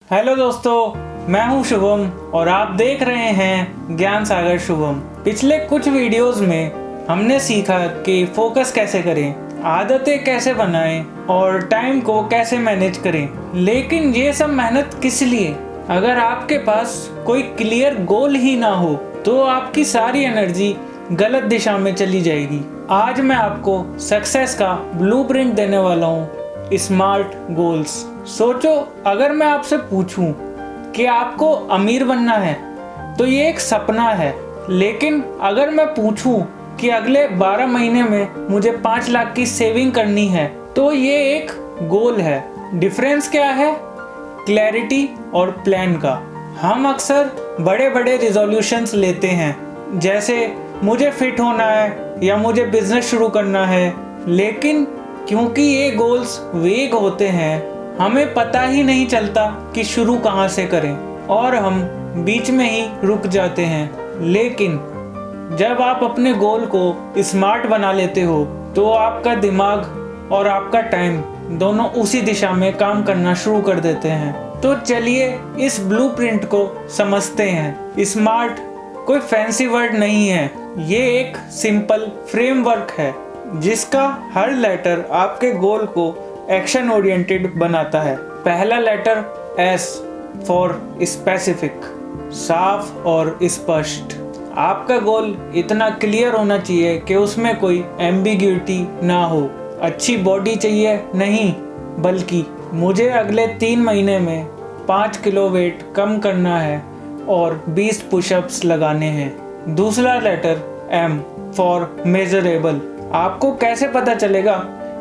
Hello दोस्तों, मैं हूं शुभम और आप देख रहे हैं ज्ञान सागर शुभम। पिछले कुछ वीडियोस में हमने सीखा कि फोकस कैसे करें, आदतें कैसे बनाएं और टाइम को कैसे मैनेज करें। लेकिन ये सब मेहनत किस लिए? अगर आपके पास कोई क्लियर गोल ही ना हो तो आपकी सारी एनर्जी गलत दिशा में चली जाएगी। आज मैं आपको सक्सेस का ब्लूप्रिंट देने वाला हूँ, स्मार्ट गोल्स। सोचो, अगर मैं आपसे पूछूं कि आपको अमीर बनना है तो ये एक सपना है, लेकिन अगर मैं पूछूं कि अगले 12 महीने में मुझे 5 लाख की सेविंग करनी है तो ये एक गोल है। डिफरेंस क्या है? क्लैरिटी और प्लान का। हम अक्सर बड़े बड़े रिजोल्यूशंस लेते हैं, जैसे मुझे फिट होना है या मुझे बिजनेस शुरू करना है, लेकिन क्योंकि ये गोल्स वेग होते हैं, हमें पता ही नहीं चलता कि शुरू कहाँ से करें और हम बीच में ही रुक जाते हैं। लेकिन जब आप अपने गोल को स्मार्ट बना लेते हो तो आपका दिमाग और आपका टाइम दोनों उसी दिशा में काम करना शुरू कर देते हैं। तो चलिए इस ब्लूप्रिंट को समझते हैं। स्मार्ट कोई फैंसी वर्ड नहीं है, ये एक सिंपल फ्रेमवर्क है जिसका हर लेटर आपके गोल को एक्शन ओरिएंटेड बनाता है। पहला लेटर S फॉर स्पेसिफिक, साफ और स्पष्ट। आपका गोल इतना क्लियर होना चाहिए कि उसमें कोई एम्बिग्यूटी ना हो। अच्छी बॉडी चाहिए नहीं, बल्कि मुझे अगले 3 महीने में 5 किलो वेट कम करना है और 20 पुशअप्स लगाने हैं। दूसरा लेटर M फॉर मेजरेबल। आपको कैसे पता चलेगा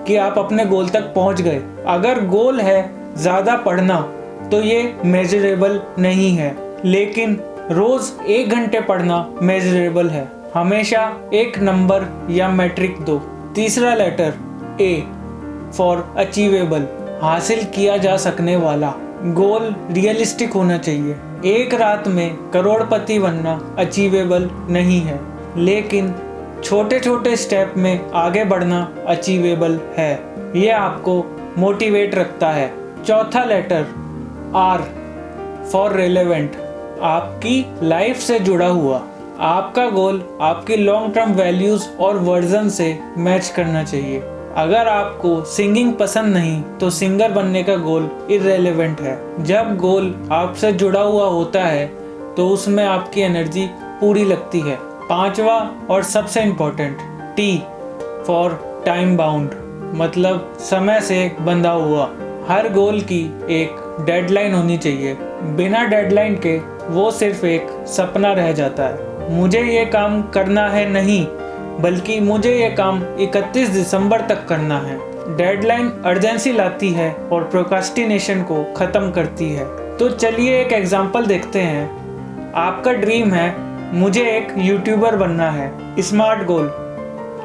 कि आप अपने गोल तक पहुंच गए? अगर गोल है ज़्यादा पढ़ना तो ये मेजरेबल नहीं है, लेकिन रोज़ 1 घंटे पढ़ना मेजरेबल है। हमेशा एक नंबर या मैट्रिक दो। तीसरा लेटर A फॉर अचीवेबल, हासिल किया जा सकने वाला। गोल रियलिस्टिक होना चाहिए। एक रात में करोड़पति बनना अचीवेबल नहीं है, लेकिन छोटे छोटे स्टेप में आगे बढ़ना अचीवेबल है। ये आपको मोटिवेट रखता है। चौथा लेटर R फॉर रेलेवेंट, आपकी लाइफ से जुड़ा हुआ। आपका गोल आपकी लॉन्ग टर्म वैल्यूज और वर्जन से मैच करना चाहिए। अगर आपको सिंगिंग पसंद नहीं तो सिंगर बनने का गोल इररेलेवेंट है। जब गोल आपसे जुड़ा हुआ होता है तो उसमें आपकी एनर्जी पूरी लगती है। पांचवा और सबसे important T for time bound, मतलब समय से बंधा हुआ। हर गोल की एक डेडलाइन होनी चाहिए। बिना डेडलाइन के वो सिर्फ एक सपना रह जाता है। मुझे ये काम करना है नहीं, बल्कि मुझे ये काम 31 दिसंबर तक करना है। डेडलाइन अर्जेंसी लाती है और प्रोक्रास्टिनेशन को ख़त्म करती है। तो चलिए एक एग्जांपल देखते हैं। आपका ड्रीम है मुझे एक यूट्यूबर बनना है। स्मार्ट गोल,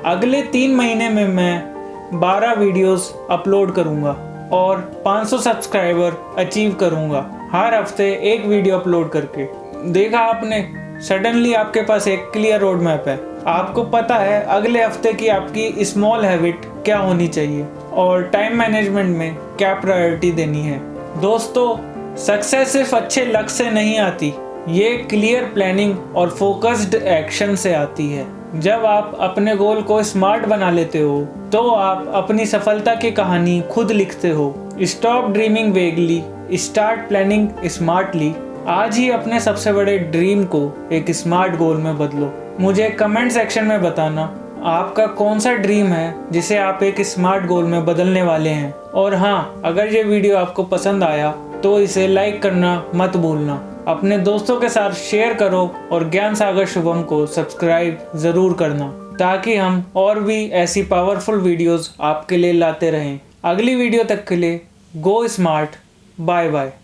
अगले 3 महीने में मैं 12 वीडियोस अपलोड करूंगा और 500 सब्सक्राइबर अचीव करूंगा, हर हफ्ते एक वीडियो अपलोड करके। देखा आपने, सडनली आपके पास एक क्लियर रोड मैप है। आपको पता है अगले हफ्ते की आपकी स्मॉल हैबिट क्या होनी चाहिए और टाइम मैनेजमेंट में क्या प्रायोरिटी देनी है। दोस्तों, सक्सेस सिर्फ अच्छे लक्ष्य से नहीं आती, ये क्लियर प्लानिंग और फोकस्ड एक्शन से आती है। जब आप अपने गोल को स्मार्ट बना लेते हो तो आप अपनी सफलता की कहानी खुद लिखते हो। Stop dreaming vaguely, start planning smartly. आज ही अपने सबसे बड़े ड्रीम को एक स्मार्ट गोल में बदलो। मुझे कमेंट सेक्शन में बताना आपका कौन सा ड्रीम है जिसे आप एक स्मार्ट गोल में बदलने वाले हैं। और हाँ, अगर ये वीडियो आपको पसंद आया तो इसे लाइक करना मत भूलना। अपने दोस्तों के साथ शेयर करो और ज्ञान सागर शुभम को सब्सक्राइब ज़रूर करना, ताकि हम और भी ऐसी पावरफुल वीडियोस आपके लिए लाते रहें। अगली वीडियो तक के लिए गो स्मार्ट, बाय बाय।